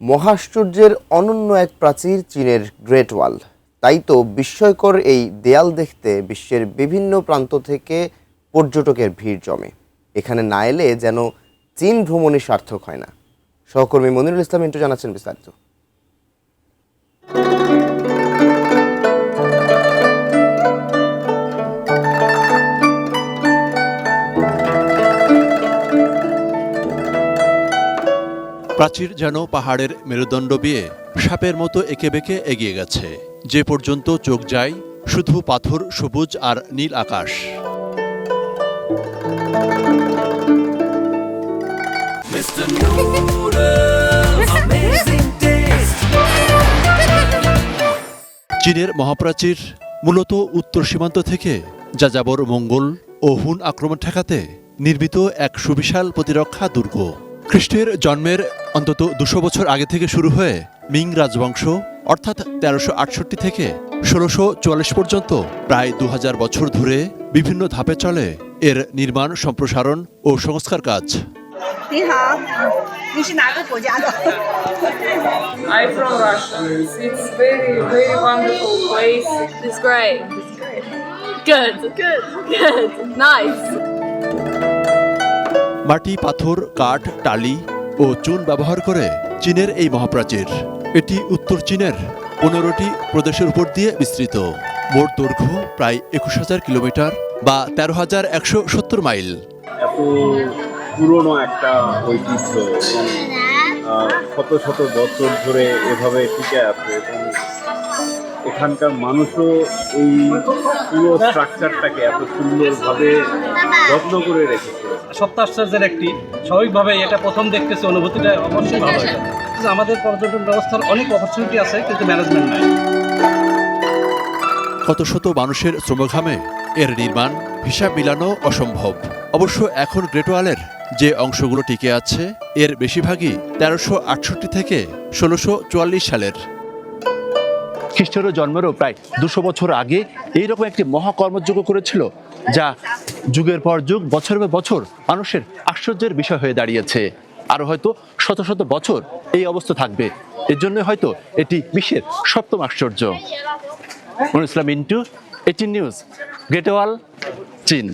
মহাশ্চর্যের অনন্য এক প্রাচীর চীনের গ্রেট ওয়াল। তাই তো বিস্ময়কর এই দেয়াল দেখতে বিশ্বের বিভিন্ন প্রান্ত থেকে পর্যটকের ভিড় জমে। এখানে না এলে যেন চীন ভ্রমণই সার্থক হয় না। সহকর্মী মনিরুল ইসলাম মিন্টু জানাচ্ছেন বিস্তারিত। প্রাচীর যেন পাহাড়ের মেরুদণ্ড বেয়ে সাপের মতো এঁকে বেঁকে এগিয়ে গেছে। যে পর্যন্ত চোখ যায় শুধু পাথর, সবুজ আর নীল আকাশ। চীনের মহাপ্রাচীর মূলত উত্তর সীমান্ত থেকে যাযাবর, মঙ্গল ও হুন আক্রমণ ঠেকাতে নির্মিত এক সুবিশাল প্রতিরক্ষা দুর্গ। খ্রিস্টের জন্মের অন্তত ২০০ বছর আগে থেকে শুরু হয়ে মিং রাজবংশ অর্থাৎ ১৩৬৮ থেকে ১৬৪৪ পর্যন্ত প্রায় ২০০০ বছর ধরে বিভিন্ন ধাপে চলে এর নির্মাণ, সম্প্রসারণ ও সংস্কার কাজ। I'm from Russia. It's very, very wonderful place. It's great. Good. Nice. মাটি, পাথর, কাঠ, টালি ও চুন ব্যবহার করে চীনের এই মহাপ্রাচীর। এটি উত্তর চীনের ১৫টি প্রদেশের উপর দিয়ে বিস্তৃত। মোট দৈর্ঘ্য প্রায় ২১,০০০ কিলোমিটার বা ১৩,১৭০ মাইল। এত পুরনো একটা ঐতিহ্য শত শত বছর ধরে এভাবে টিকে আছে এবং এখানকার মানুষও এই পুরো স্ট্রাকচারটাকে এত সুন্দরভাবে যত্ন করে রেখেছে। সত্য আশ্চর্যের একটি, স্বাভাবিকভাবে এটা প্রথম দেখতেছি, অনুভূতিটা অবশ্যই ভালো হয়। আমাদের পর্যটন ব্যবস্থার অনেক অপরচুনিটি আছে, কিন্তু ম্যানেজমেন্ট নাই। কত শত মানুষের শ্রমঘামে এর নির্মাণ, হিসাব মিলানো অসম্ভব। অবশ্য এখন গ্রেট ওয়ালের যে অংশগুলো টিকে আছে এর বেশিরভাগই ১৩৬৮ থেকে ১৬৪৪ সালের। খ্রিস্টের জন্মেরও প্রায় ২০০ বছর আগে এইরকম একটি মহাকর্মযজ্ঞ করেছিল, যা যুগের পর যুগ, বছরের পর বছর মানুষের আশ্চর্যের বিষয় হয়ে দাঁড়িয়েছে। আরও হয়তো শত শত বছর এই অবস্থা থাকবে। এর জন্য হয়তো এটি বিশ্বের ৭ম আশ্চর্য। মনিরুল ইসলাম মিন্টু, 18 নিউজ, গ্রেট ওয়াল, চীন।